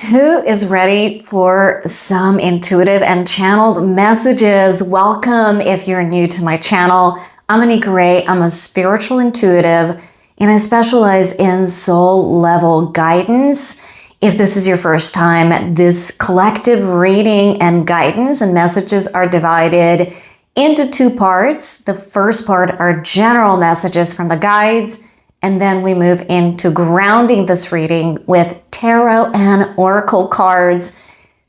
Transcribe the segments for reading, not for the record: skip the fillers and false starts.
Who is ready for some intuitive and channeled messages? Welcome if you're new to my channel. I'm Anika Ray. I'm a spiritual intuitive and I specialize in soul level guidance. If this is your first time, this collective reading and guidance and messages are divided into two parts. The first part are general messages from the guides, and then we move into grounding this reading with tarot and oracle cards.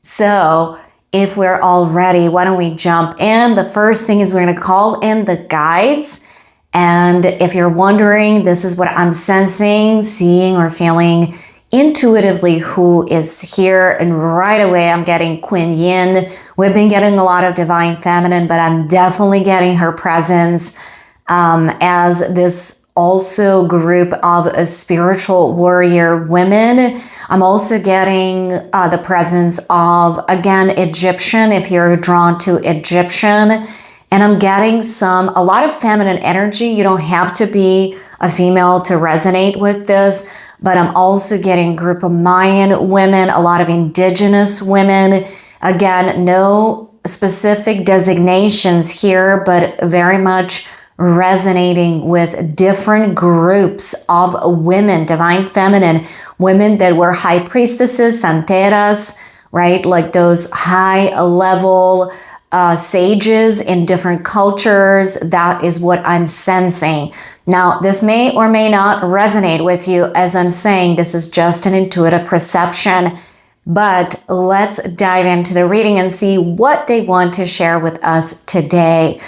So if we're all ready, why don't we jump in? The first thing is we're going to call in the guides. And if you're wondering, this is what I'm sensing, seeing, or feeling intuitively who is here. And right away, I'm getting Queen Yin. We've been getting a lot of divine feminine, but I'm definitely getting her presence as this also group of spiritual warrior women. I'm also getting the presence of, again, Egyptian, if you're drawn to Egyptian. And I'm getting a lot of feminine energy. You don't have to be a female to resonate with this, but I'm also getting a group of Mayan women, a lot of indigenous women. Again, no specific designations here, but very much resonating with different groups of women, divine feminine, women that were high priestesses, santeras, right? Like those high level sages in different cultures. That is what I'm sensing. Now, this may or may not resonate with you. As I'm saying, this is just an intuitive perception, but let's dive into the reading and see what they want to share with us today.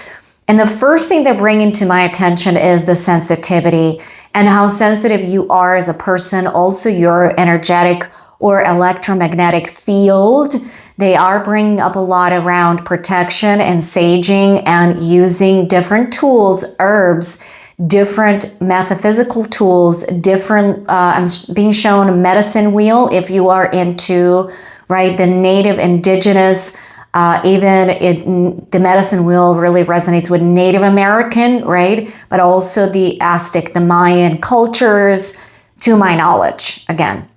And the first thing they're bringing to my attention is the sensitivity and how sensitive you are as a person, also your energetic or electromagnetic field. They are bringing up a lot around protection and saging and using different tools, herbs, different metaphysical tools, different, I'm being shown a medicine wheel if you are into, right, the native indigenous. The medicine wheel really resonates with Native American, right? But also the Aztec, the Mayan cultures, to my knowledge, again.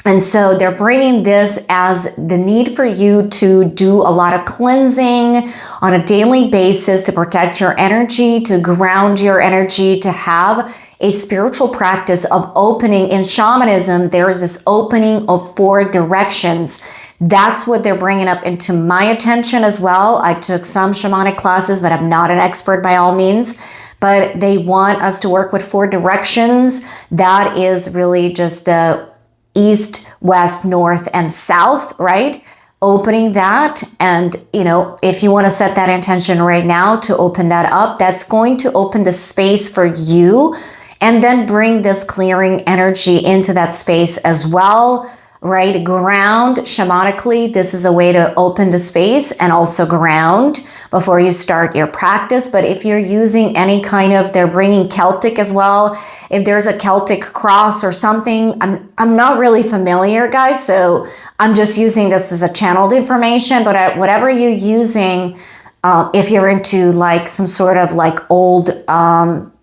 And so they're bringing this as the need for you to do a lot of cleansing on a daily basis to protect your energy, to ground your energy, to have a spiritual practice of opening. In shamanism, there is this opening of 4 directions. That's what they're bringing up into my attention as well. I took some shamanic classes, but I'm not an expert by all means. But they want us to work with 4 directions. That is really just the east, west, north, and south, right? Opening that. And, if you want to set that intention right now to open that up, that's going to open the space for you and then bring this clearing energy into that space as well. Right? Ground shamanically. This is a way to open the space and also ground before you start your practice. But if you're using any kind of, they're bringing Celtic as well. If there's a Celtic cross or something, I'm not really familiar, guys. So I'm just using this as a channeled information, but whatever you're using, if you're into like some sort of like old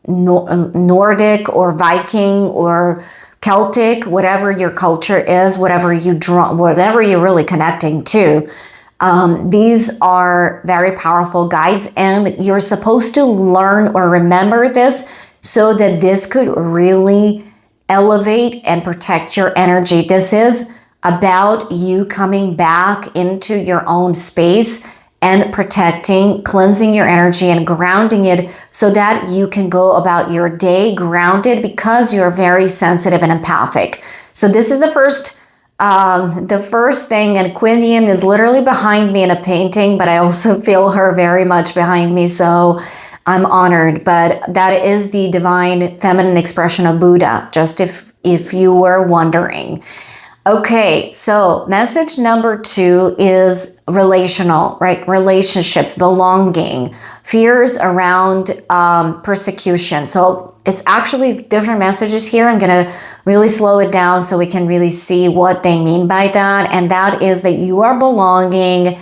Nordic or Viking or Celtic, whatever your culture is, whatever you're really connecting to. These are very powerful guides, and you're supposed to learn or remember this so that this could really elevate and protect your energy. This is about you coming back into your own space and protecting, cleansing your energy and grounding it so that you can go about your day grounded because you're very sensitive and empathic. So this is the first thing, and Queen Yin is literally behind me in a painting, but I also feel her very much behind me, so I'm honored. But that is the divine feminine expression of Buddha, just if you were wondering. Okay, so message number 2 is relational, right? Relationships, belonging, fears around persecution. So it's actually different messages here. I'm going to really slow it down so we can really see what they mean by that. And that is that you are belonging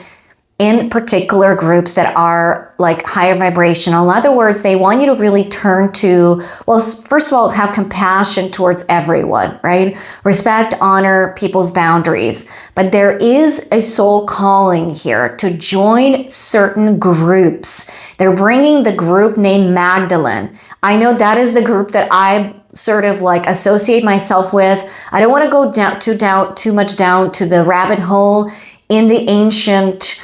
in particular groups that are like higher vibrational. In other words, they want you to really turn to, well, first of all, have compassion towards everyone, right? Respect, honor people's boundaries. But there is a soul calling here to join certain groups. They're bringing the group named Magdalene. I know that is the group that I sort of like associate myself with. I don't want to go too much down to the rabbit hole in the ancient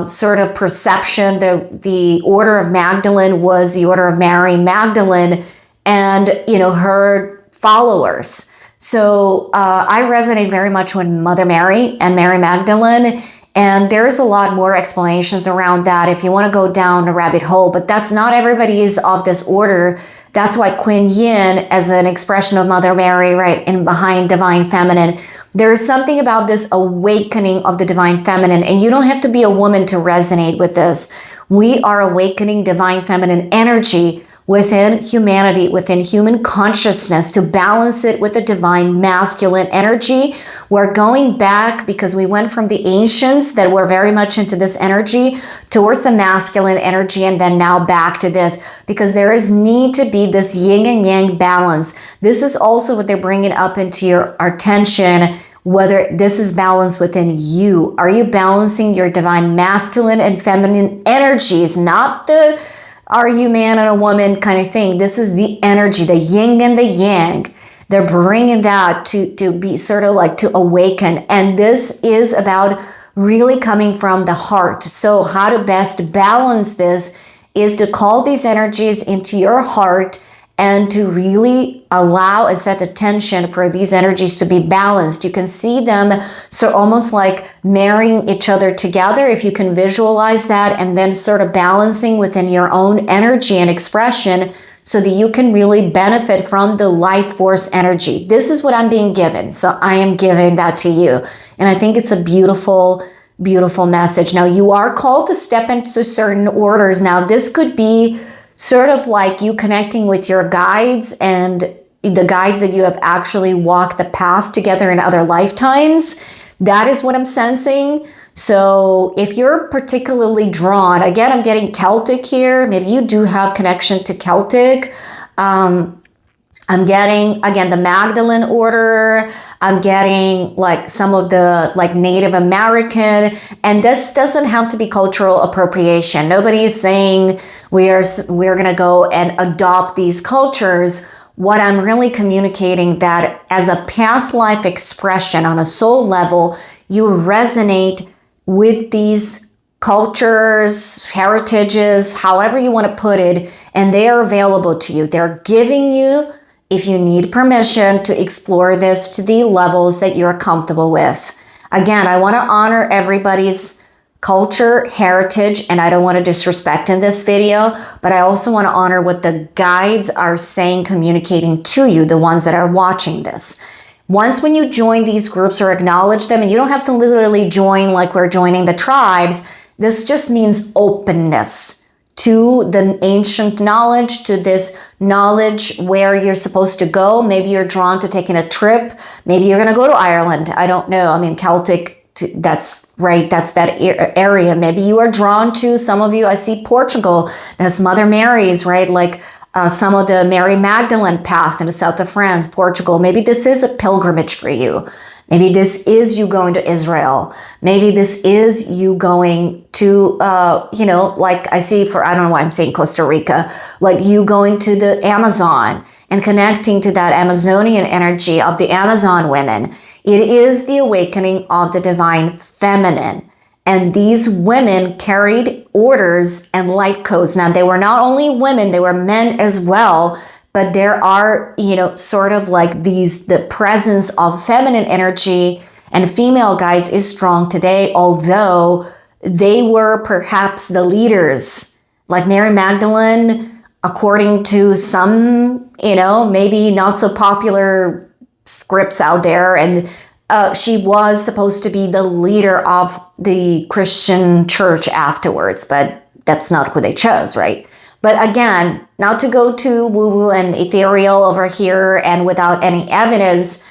sort of perception. The order of Magdalene was the order of Mary Magdalene and, her followers. So I resonate very much with Mother Mary and Mary Magdalene. And there's a lot more explanations around that if you want to go down a rabbit hole, but that's not everybody is of this order. That's why Kuan Yin, as an expression of Mother Mary, right, and behind Divine Feminine, there is something about this awakening of the Divine Feminine, and you don't have to be a woman to resonate with this. We are awakening Divine Feminine energy within humanity, within human consciousness, to balance it with the Divine Masculine energy. We're going back because we went from the ancients that were very much into this energy towards the masculine energy, and then now back to this, because there is need to be this yin and yang balance. This is also what they're bringing up into your attention, whether this is balanced within you. Are you balancing your Divine Masculine and Feminine energies, not the are you man and a woman kind of thing. This is the energy, the yin and the yang. They're bringing that to be sort of like to awaken. And this is about really coming from the heart. So how to best balance this is to call these energies into your heart and to really allow and set attention for these energies to be balanced. You can see them so almost like marrying each other together, if you can visualize that, and then sort of balancing within your own energy and expression so that you can really benefit from the life force energy. This is what I'm being given. So I am giving that to you. And I think it's a beautiful, beautiful message. Now, you are called to step into certain orders. Now, this could be sort of like you connecting with your guides and the guides that you have actually walked the path together in other lifetimes. That is what I'm sensing. So if you're particularly drawn, again, I'm getting Celtic here. Maybe you do have connection to Celtic. I'm getting, again, the Magdalene order. I'm getting like some of the like Native American, and this doesn't have to be cultural appropriation. Nobody is saying we're going to go and adopt these cultures. What I'm really communicating that as a past life expression on a soul level, you resonate with these cultures, heritages, however you want to put it, and they are available to you. They're giving you, if you need permission, to explore this to the levels that you're comfortable with. Again, I want to honor everybody's culture, heritage, and I don't want to disrespect in this video, but I also want to honor what the guides are saying, communicating to you, the ones that are watching this. Once when you join these groups or acknowledge them, and you don't have to literally join like we're joining the tribes, this just means openness to the ancient knowledge, to this knowledge where you're supposed to go. Maybe you're drawn to taking a trip. Maybe you're going to go to Ireland. I don't know. I mean, Celtic, that's right. That's that area. Maybe you are drawn to, some of you, I see Portugal. That's Mother Mary's, right? Like some of the Mary Magdalene path in the south of France, Portugal. Maybe this is a pilgrimage for you. Maybe this is you going to Israel. Maybe this is you going to, like I see I don't know why I'm saying Costa Rica, like you going to the Amazon and connecting to that Amazonian energy of the Amazon women. It is the awakening of the Divine Feminine. And these women carried orders and light codes. Now, they were not only women, they were men as well. But there are, sort of like the presence of feminine energy and female guides is strong today, although they were perhaps the leaders. Like Mary Magdalene, according to some, maybe not so popular scripts out there, and she was supposed to be the leader of the Christian church afterwards, but that's not who they chose, right? But again, not to go too woo-woo and ethereal over here and without any evidence,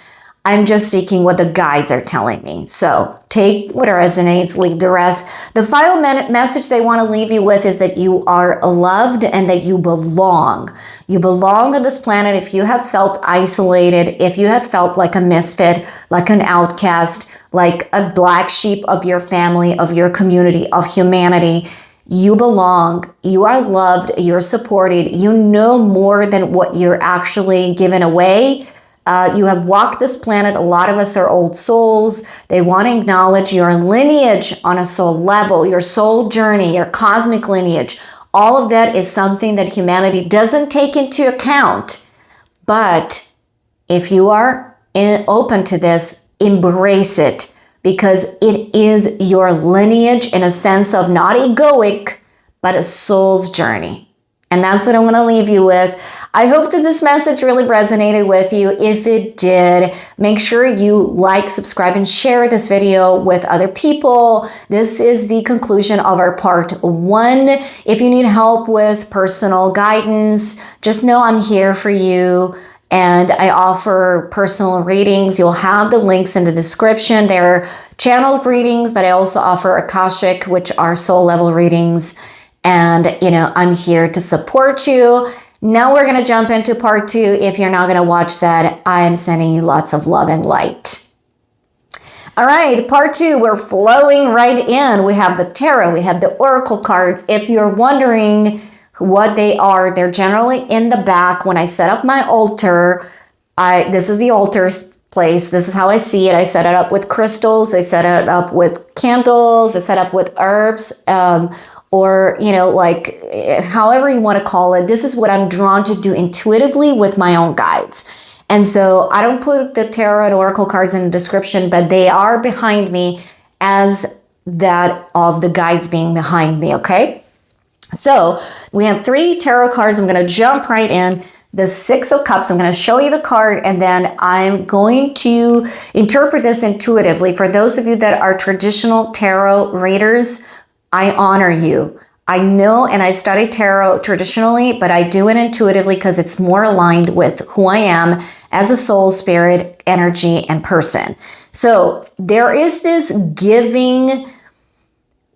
I'm just speaking what the guides are telling me. So take what resonates, leave the rest. The final message they want to leave you with is that you are loved and that you belong. You belong on this planet. If you have felt isolated, if you have felt like a misfit, like an outcast, like a black sheep of your family, of your community, of humanity, you belong, you are loved, you're supported, you know more than what you're actually giving away. You have walked this planet. A lot of us are old souls. They want to acknowledge your lineage on a soul level, your soul journey, your cosmic lineage. All of that is something that humanity doesn't take into account. But if you are open to this, embrace it, because it is your lineage in a sense of not egoic, but a soul's journey. And that's what I want to leave you with. I hope that this message really resonated with you. If it did, make sure you like, subscribe, and share this video with other people. This is the conclusion of our part 1. If you need help with personal guidance, just know I'm here for you. And I offer personal readings. You'll have the links in the description. They're channeled readings, but I also offer Akashic, which are soul level readings. And, I'm here to support you. Now we're going to jump into part 2. If you're not going to watch that, I am sending you lots of love and light. All right, part 2, we're flowing right in. We have the tarot, we have the oracle cards. If you're wondering what they are, they're generally in the back. When I set up my altar, this is the altar place. This is how I see it. I set it up with crystals. I set it up with candles. I set up with herbs. Or, however you want to call it. This is what I'm drawn to do intuitively with my own guides. And so I don't put the tarot and oracle cards in the description, but they are behind me as that of the guides being behind me, okay? So we have 3 tarot cards. I'm going to jump right in. The 6 of Cups, I'm going to show you the card, and then I'm going to interpret this intuitively. For those of you that are traditional tarot readers, I honor you. I know and I study tarot traditionally, but I do it intuitively because it's more aligned with who I am as a soul, spirit, energy, and person. So there is this giving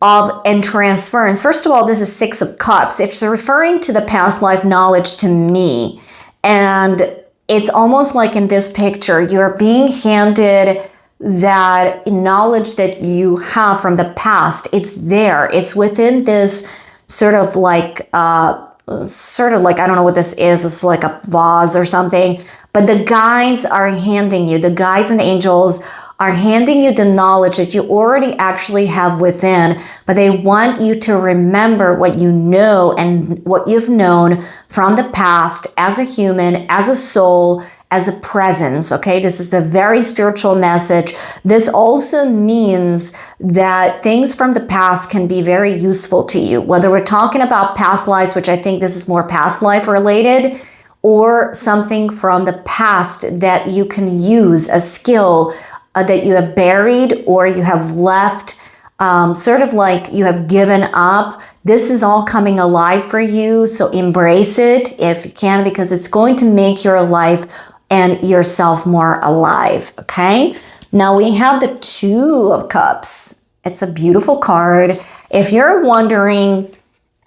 of and transference. First of all, this is 6 of Cups. It's referring to the past life knowledge to me. And it's almost like in this picture, you're being handed that knowledge that you have from the past. It's there. It's within this sort of like, I don't know what this is. It's like a vase or something. But the guides are handing you, the guides and angels are handing you the knowledge that you already actually have within, but they want you to remember what you know and what you've known from the past as a human, as a soul, as a presence, okay? This is a very spiritual message. This also means that things from the past can be very useful to you, whether we're talking about past lives, which I think this is more past life related, or something from the past that you can use, a skill that you have buried or you have left, sort of like you have given up. This is all coming alive for you, so embrace it if you can, because it's going to make your life and yourself more alive, okay? Now we have the 2 of Cups. It's a beautiful card. If you're wondering,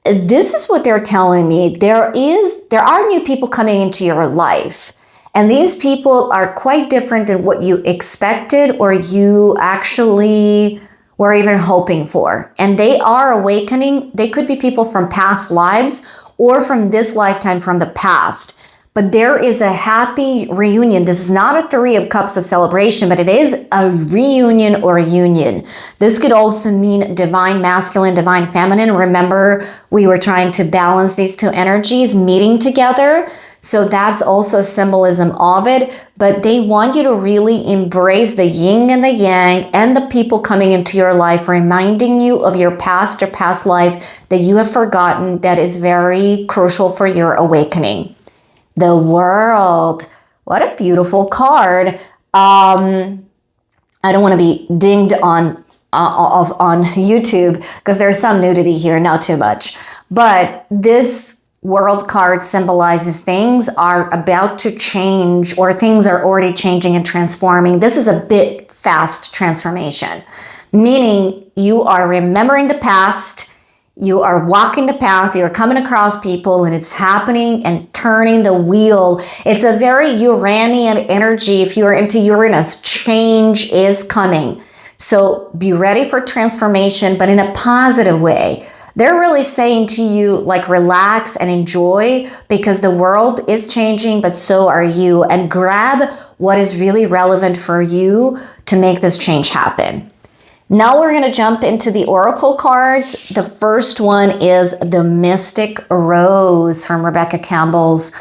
this is what they're telling me. There are new people coming into your life. And these people are quite different than what you expected or you actually were even hoping for. And they are awakening. They could be people from past lives or from this lifetime from the past. But there is a happy reunion. This is not a 3 of Cups of celebration, but it is a reunion or a union. This could also mean divine masculine, divine feminine. Remember, we were trying to balance these 2 energies meeting together. So that's also a symbolism of it. But they want you to really embrace the yin and the yang and the people coming into your life, reminding you of your past or past life that you have forgotten that is very crucial for your awakening. The World. What a beautiful card. I don't want to be dinged on YouTube because there's some nudity here, not too much. But this world card symbolizes things are about to change, or things are already changing and transforming. This is a bit fast transformation, meaning you are remembering the past, you are walking the path, you're coming across people, and it's happening and turning the wheel. It's a very Uranian energy. If you're into Uranus, change is coming. So be ready for transformation, but in a positive way. They're really saying to you, like, relax and enjoy, because the world is changing, but so are you. And grab what is really relevant for you to make this change happen. Now we're going to jump into the oracle cards. The first one is the Mystic Rose from Rebecca Campbell's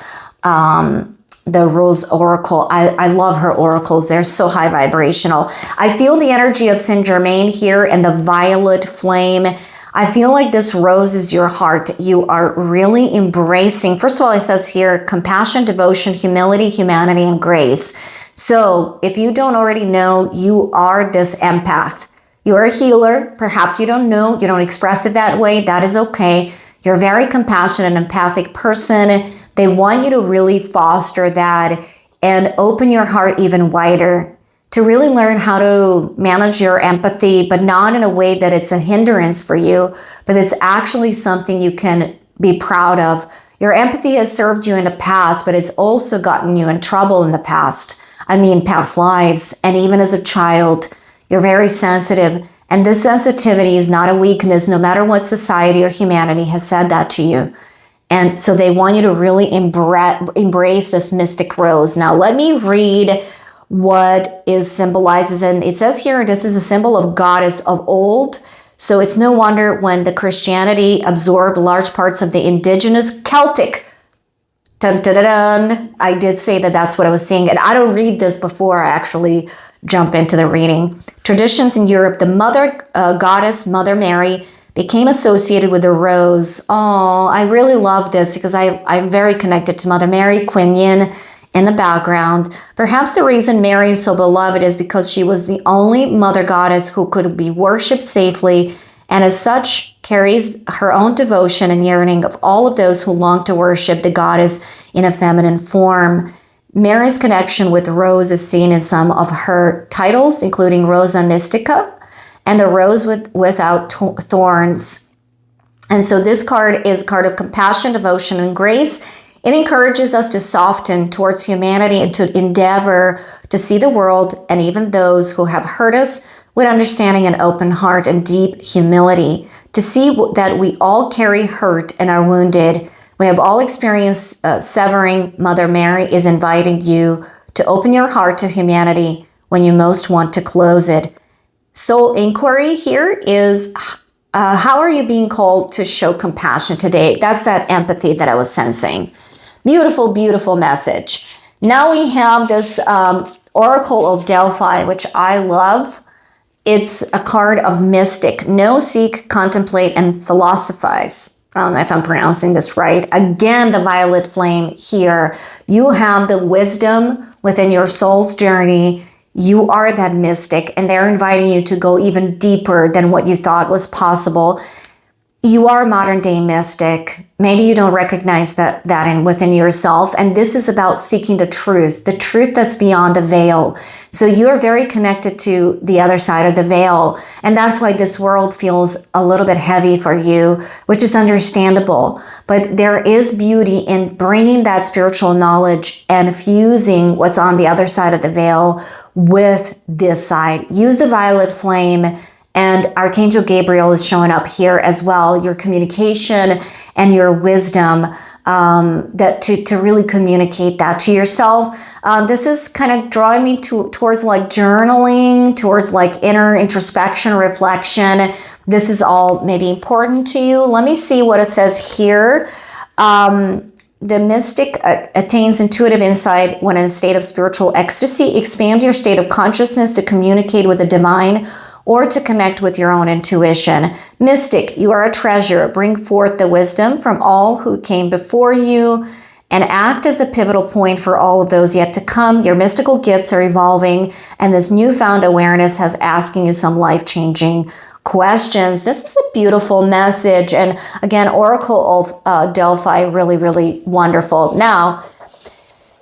the Rose Oracle. I love her oracles. They're so high vibrational. I feel the energy of Saint Germain here and the violet flame. I feel like this rose is your heart. You are really embracing, first of all, it says here, compassion, devotion, humility, humanity, and grace. So if you don't already know, you are this empath. You're a healer. Perhaps you don't know, you don't express it that way. That is okay. You're a very compassionate and empathic person. They want you to really foster that and open your heart even wider, to really learn how to manage your empathy, but not in a way that it's a hindrance for you, but it's actually something you can be proud of. Your empathy has served you in the past, but it's also gotten you in trouble in the past. I mean, past lives. And even as a child, you're very sensitive. And this sensitivity is not a weakness, no matter what society or humanity has said that to you. And so they want you to really embrace this mystic rose. Now, let me read what is symbolizes. And it says here, this is a symbol of goddess of old. So it's no wonder when the Christianity absorbed large parts of the indigenous Celtic. Dun, dun, dun, dun. I did say that that's what I was seeing. And I don't read this before I actually jump into the reading. Traditions in Europe, the mother goddess, Mother Mary, became associated with the rose. Oh, I really love this because I'm very connected to Mother Mary, Queen Yin in the background. Perhaps the reason Mary is so beloved is because she was the only mother goddess who could be worshipped safely, and as such carries her own devotion and yearning of all of those who long to worship the goddess in a feminine form. Mary's connection with rose is seen in some of her titles, including Rosa Mystica and the Rose without thorns. And so this card is a card of compassion, devotion, and grace. It encourages us to soften towards humanity and to endeavor to see the world and even those who have hurt us with understanding and open heart and deep humility, to see that we all carry hurt and are wounded. We have all experienced severing. Mother Mary is inviting you to open your heart to humanity when you most want to close it. Soul inquiry here is, how are you being called to show compassion today? That's that empathy that I was sensing. Beautiful, beautiful message. Now we have this Oracle of Delphi, which I love. It's a card of mystic. Know, seek, contemplate, and philosophize. I don't know if I'm pronouncing this right. Again, the violet flame here. You have the wisdom within your soul's journey. You are that mystic, and they're inviting you to go even deeper than what you thought was possible. You are a modern day mystic. Maybe you don't recognize that within yourself. And this is about seeking the truth that's beyond the veil. So you're very connected to the other side of the veil. And that's why this world feels a little bit heavy for you, which is understandable. But there is beauty in bringing that spiritual knowledge and fusing what's on the other side of the veil with this side. Use the violet flame. And Archangel Gabriel is showing up here as well. Your communication and your wisdom, that to really communicate that to yourself. This is kind of drawing me towards like journaling, towards like inner introspection, reflection. This is all maybe important to you. Let me see what it says here. The mystic attains intuitive insight when in a state of spiritual ecstasy. Expand your state of consciousness to communicate with the divine or to connect with your own intuition. Mystic, you are a treasure. Bring forth the wisdom from all who came before you. and act as the pivotal point for all of those yet to come. Your mystical gifts are evolving, and this newfound awareness has asking you some life-changing questions. This is a beautiful message. And again, Oracle of Delphi, really, really wonderful. Now,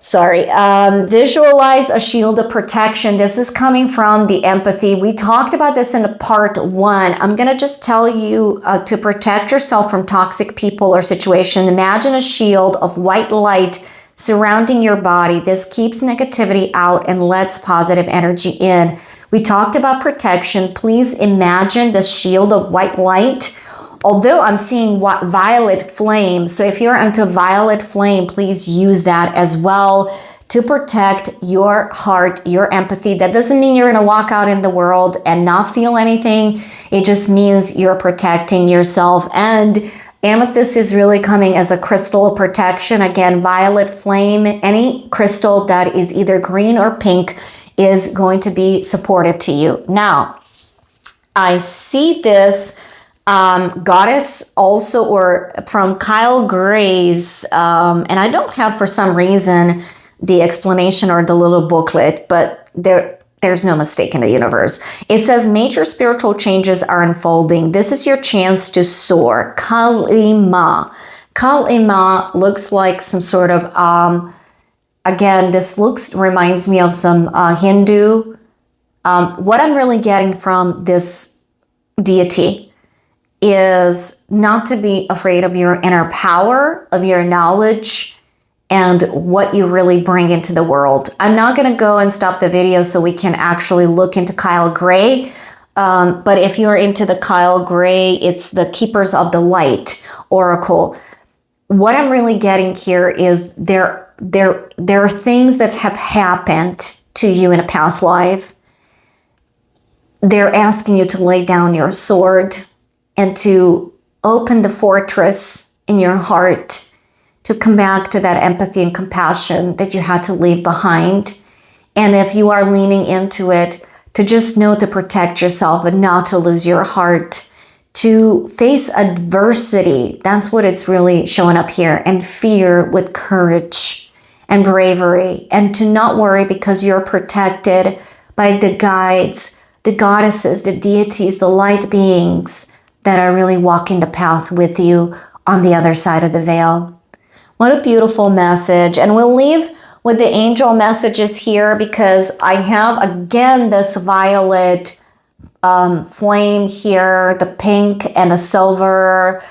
visualize a shield of protection. This is coming from the empathy. We talked about this in part 1. I'm going to just tell you to protect yourself from toxic people or situation. Imagine a shield of white light surrounding your body. This keeps negativity out and lets positive energy in. We talked about protection. Please imagine this shield of white light. Although I'm seeing violet flame, so if you're into violet flame, please use that as well to protect your heart, your empathy. That doesn't mean you're going to walk out in the world and not feel anything. It just means you're protecting yourself. And amethyst is really coming as a crystal of protection. Again, violet flame, any crystal that is either green or pink is going to be supportive to you. Now, I see this goddess also, or from Kyle Gray's, and I don't have for some reason the explanation or the little booklet, but there's no mistake in the universe. It says major spiritual changes are unfolding. This is your chance to soar. Kalima. Kalima looks like some sort of, again, this reminds me of some Hindu. What I'm really getting from this deity is not to be afraid of your inner power, of your knowledge, and what you really bring into the world. I'm not going to go and stop the video so we can actually look into Kyle Gray. But if you're into the Kyle Gray, it's the Keepers of the Light Oracle. What I'm really getting here is there are things that have happened to you in a past life. They're asking you to lay down your sword and to open the fortress in your heart, to come back to that empathy and compassion that you had to leave behind. And if you are leaning into it, to just know to protect yourself and not to lose your heart, to face adversity. That's what it's really showing up here. And fear with courage and bravery. And to not worry because you're protected by the guides, the goddesses, the deities, the light beings that are really walking the path with you on the other side of the veil. What a beautiful message. And we'll leave with the angel messages here because I have, again, this violet flame here, the pink and the silver.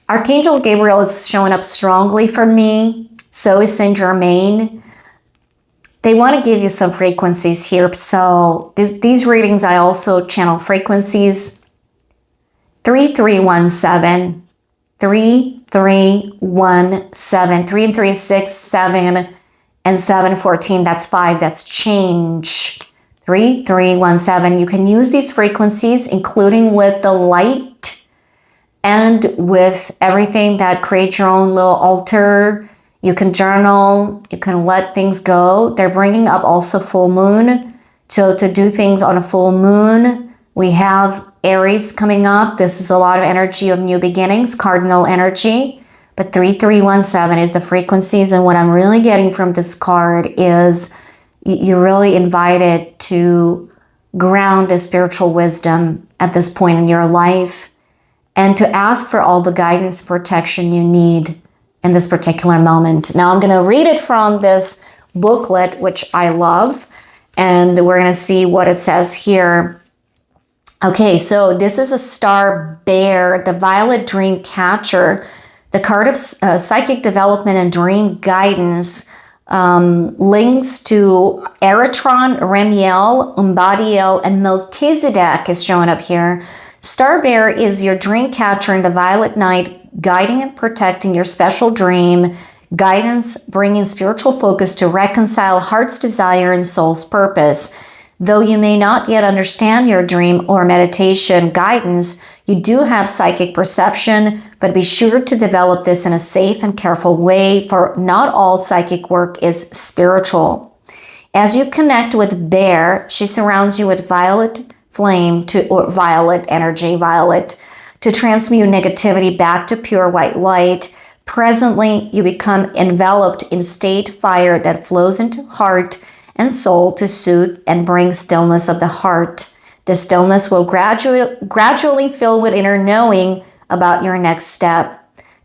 Archangel Gabriel is showing up strongly for me. So is Saint Germain. They want to give you some frequencies here. So these readings, I also channel frequencies. 3317, 3317, 3 and 3 is 6, 7 and 7, 14, that's 5, that's change. 3317, you can use these frequencies, including with the light and with everything that creates your own little altar. You can journal, you can let things go. They're bringing up also full moon. So to do things on a full moon, we have Aries coming up. This is a lot of energy of new beginnings, cardinal energy. But 3317 is the frequencies. And what I'm really getting from this card is you're really invited to ground a spiritual wisdom at this point in your life and to ask for all the guidance, protection you need in this particular moment. Now I'm going to read it from this booklet, which I love. And we're going to see what it says here. Okay, so this is a star bear, the violet dream catcher, the card of psychic development and dream guidance, links to Eritron, Remiel, Umbadiel, and Melchizedek is showing up here. Star bear is your dream catcher in the violet night, guiding and protecting your special dream, guidance, bringing spiritual focus to reconcile heart's desire and soul's purpose. Though you may not yet understand your dream or meditation guidance, you do have psychic perception, but be sure to develop this in a safe and careful way, for not all psychic work is spiritual. As you connect with Bear, she surrounds you with violet flame or violet energy, to transmute negativity back to pure white light. Presently, you become enveloped in state fire that flows into heart and soul to soothe and bring stillness of the heart. The stillness will gradually fill with inner knowing about your next step.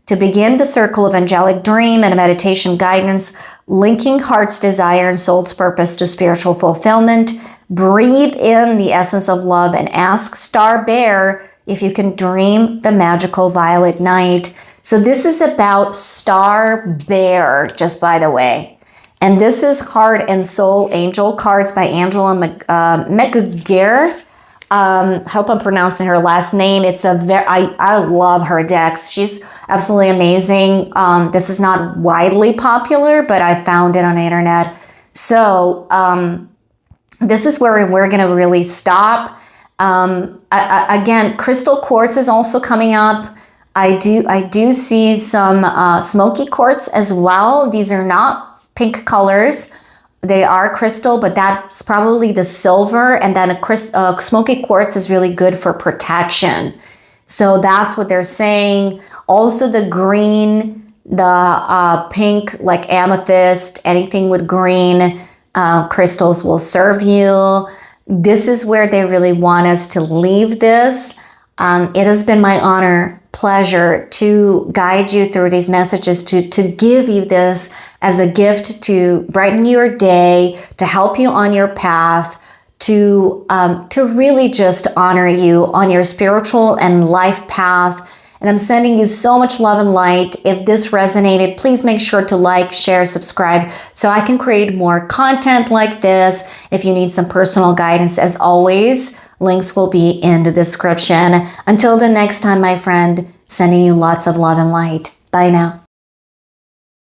To begin the circle of angelic dream and meditation guidance, linking heart's desire and soul's purpose to spiritual fulfillment, breathe in the essence of love and ask Star Bear if you can dream the magical violet night. So this is about Star Bear, just by the way. And this is Heart and Soul Angel cards by Angela McGuire. Hope I'm pronouncing her last name. It's I love her decks. She's absolutely amazing. This is not widely popular, but I found it on the internet. So this is where we're going to really stop. Again, crystal quartz is also coming up. I do see some smoky quartz as well. These are not pink colors. They are crystal, but that's probably the silver. And then a smoky quartz is really good for protection. So that's what they're saying. Also the green, the pink, like amethyst, anything with green crystals will serve you. This is where they really want us to leave this. It has been my honor, pleasure to guide you through these messages, to give you this as a gift to brighten your day, to help you on your path, to really just honor you on your spiritual and life path. And I'm sending you so much love and light. If this resonated, please make sure to like, share, subscribe so I can create more content like this. If you need some personal guidance, as always, links will be in the description. Until the next time, my friend, sending you lots of love and light. Bye now.